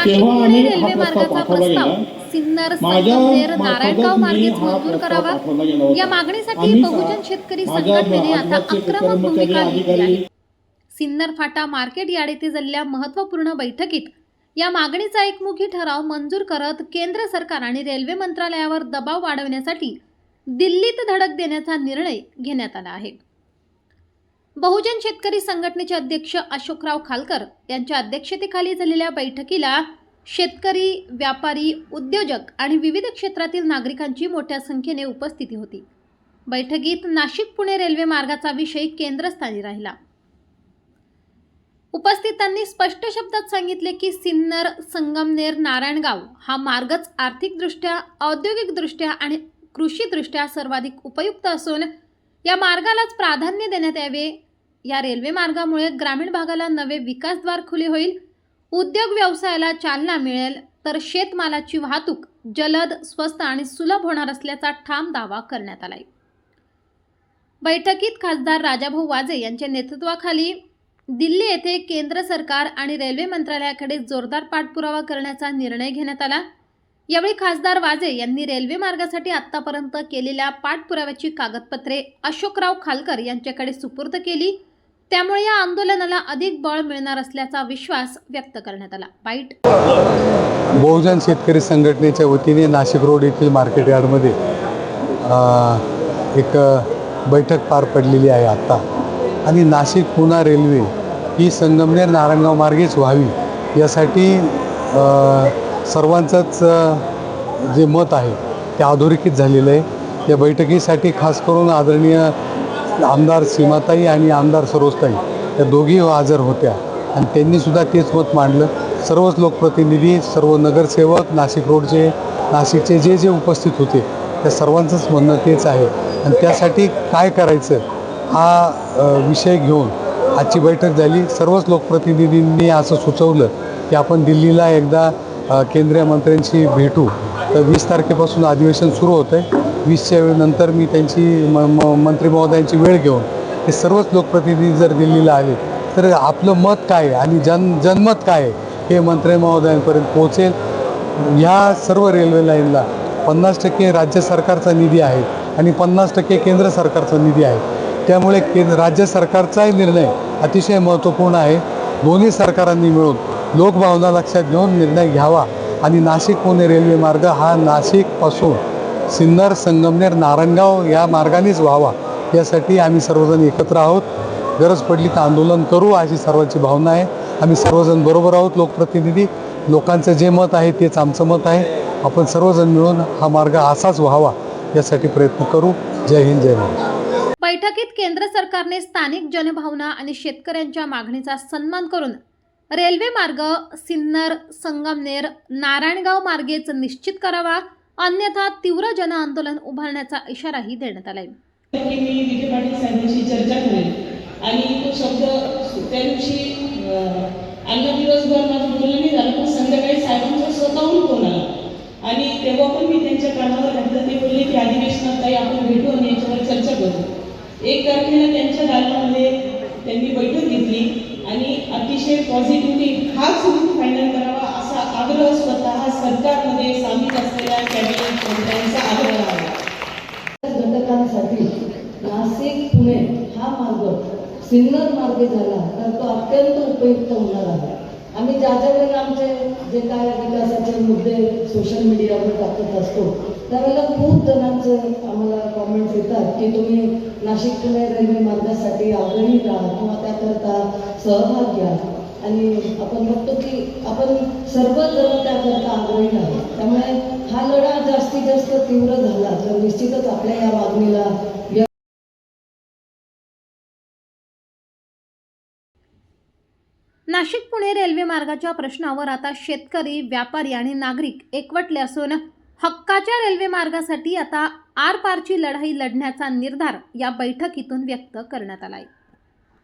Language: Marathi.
नाशिक पुणे रेल्वे मार्गाचा प्रस्ताव सिन्नर संगमनेर नारायणगाव मार्गेच मंजूर करावा या मागणीसाठी बहुजन शेतकरी संघटनेने आता आक्रमक भूमिका घेतली आहे। सिन्नर फाटा मार्केट यार्ड येथे झालेल्या महत्त्वपूर्ण बैठकीत या मागणीचा एकमुखी ठराव मंजूर करत केंद्र सरकार आणि रेल्वे मंत्रालयावर दबाव वाढवण्यासाठी दिल्लीत धडक देण्याचा निर्णय घेण्यात आला आहे। बहुजन शेतकरी संघटनेचे अध्यक्ष अशोकराव खालकर यांच्या अध्यक्षतेखाली झालेल्या बैठकीला शेतकरी, व्यापारी, उद्योजक आणि विविध क्षेत्रातील नागरिकांची मोठ्या संख्येने उपस्थिती होती। बैठकीत नाशिक पुणे रेल्वे मार्गाचा विषय केंद्रस्थानी राहिला। उपस्थितांनी स्पष्ट शब्दात सांगितले की सिन्नर संगमनेर नारायणगाव हा मार्गच आर्थिकदृष्ट्या, औद्योगिकदृष्ट्या आणि कृषीदृष्ट्या सर्वाधिक उपयुक्त असून या मार्गालाच प्राधान्य देण्यात यावे। या रेल्वे मार्गामुळे ग्रामीण भागाला नवे विकासद्वार खुले होईल, उद्योग व्यवसायाला चालना मिळेल, तर शेतमालाची वाहतूक जलद, स्वस्त आणि सुलभ होणार असल्याचा ठाम दावा करण्यात आला। बैठकीत खासदार राजाभाऊ वाजे यांच्या नेतृत्वाखाली दिल्ली येथे केंद्र सरकार आणि रेल्वे मंत्रालयाकडे जोरदार पाठपुरावा करण्याचा निर्णय घेण्यात आला। यावेळी खासदार वाजे यांनी रेल्वे मार्गासाठी आतापर्यंत केलेल्या पाठपुराव्याची कागदपत्रे अशोकराव खालकर यांच्याकडे सुपूर्द केली। त्यामुळे या आंदोलनाला अधिक बळ मिळणार असल्याचा विश्वास व्यक्त करण्यात आला। बहुजन शेतकरी संघटनेच्या वतीने नाशिक रोड येथील मार्केट यार्डमध्ये एक बैठक पार पडलेली आहे आता, आणि नाशिक पुणे रेल्वे ही संगमनेर नारायणगाव मार्गेच व्हावी यासाठी सर्वांचंच जे मत आहे ते अधोरेखित झालेलं आहे। या बैठकीसाठी खास करून आदरणीय आमदार सीमाताई आणि आमदार सरोजताई या दोघी हजर होत्या आणि त्यांनीसुद्धा तेच मत मांडलं। सर्वच लोकप्रतिनिधी, सर्व नगरसेवक, नाशिक रोडचे, नाशिकचे जे उपस्थित होते त्या सर्वांचंच म्हणणं तेच आहे, आणि त्यासाठी काय करायचं हा विषय घेऊन आजची बैठक झाली। सर्वच लोकप्रतिनिधींनी असं सुचवलं की आपण दिल्लीला एकदा केंद्रीय मंत्र्यांशी भेटू। तर 20 तारखेपासून अधिवेशन सुरू होतं आहे। 20च्या नंतर मी त्यांची मंत्री महोदयांची वेळ घेऊन हे सर्वच लोकप्रतिनिधी जर दिल्लीला आले तर आपलं मत काय आहे आणि जनमत काय आहे हे मंत्री महोदयांपर्यंत पोहोचेल। ह्या सर्व रेल्वे लाईनला 50% राज्य सरकारचा निधी आहे आणि 50% केंद्र सरकारचा निधी आहे। त्यामुळे राज्य सरकारचाही निर्णय अतिशय महत्त्वपूर्ण आहे। दोन्ही सरकारांनी मिळून लोकभावना लक्षात घेऊन निर्णय घ्यावा आणि नाशिक पुणे रेल्वे मार्ग हा नाशिकपासून सिन्नर, संगमनेर, नारायणगाव या मार्गानेच व्हावा यासाठी आम्ही सर्वजण एकत्र आहोत। गरज पडली तर आंदोलन करू अशी सर्वांची भावना आहे। आम्ही सर्वजण बरोबर आहोत। लोकप्रतिनिधी, लोकांचं जे मत आहे तेच आमचं मत आहे। आपण सर्वजण मिळून हा मार्ग असाच व्हावा यासाठी प्रयत्न करू। जय हिंद, जय महाराष्ट्र। बैठकीत केंद्र सरकारने स्थानिक जनभावना आणि शेतकऱ्यांच्या मागणीचा सन्मान करून रेल्वे मार्ग सिन्नर, संगमनेर, नारायणगाव मार्गेच निश्चित करावा, अन्यथा तीव्र जन आंदोलन उभारण्याचा इशाराही देण्यात आला। मी विखे पाटील साहेबांशी चर्चा करेन आणि तो शब्द त्या दिवशी अन्न दिवसभर माझं बोलणं नाही झालं, पण संध्याकाळी साहेबांचा स्वतःहून फोन आला आणि तेव्हा पण मी त्यांच्या कानावर घातलं। ते बोलले की अधिवेशनात काही आपण भेटू आणि याच्यावर चर्चा करू। 1 तारखेला त्यांच्या दालनामध्ये त्यांनी बैठक घेतली आणि अतिशय पॉझिटिव्हली हाच रूट फायनल करावा असा आग्रह स्वतः सरकारमध्ये सामील असलेल्या कॅबिनेट मंत्र्यांचा आग्रह आहे। घटकांसाठी नाशिक पुणे हा मार्ग सिन्नर मार्ग झाला तर तो अत्यंत उपयुक्त होणार आहे। आम्ही ज्या वेळेला आमचे जे काय विकासाचे मुद्दे सोशल मीडियावर टाकत असतो त्यावेळेला खूप जणांचे आम्हाला कॉमेंट्स येतात की तुम्ही नाशिक पुणे रेल्वे मार्गासाठी अग्रणी राहा किंवा त्याकरता सहभाग घ्या, आणि आपण बघतो की आपण सर्वजण त्याकरता आग्रही आहोत। त्यामुळे हा लढा जास्तीत जास्त तीव्र झाला तर निश्चितच आपल्या या मागणीला नाशिक पुणे रेल्वे मार्गाच्या प्रश्नावर आता शेतकरी, व्यापारी आणि नागरिक एकवटले असून हक्काच्या रेल्वे मार्गासाठी आता आरपारची लढाई लढण्याचा निर्धार या बैठकीतून व्यक्त करण्यात आला आहे।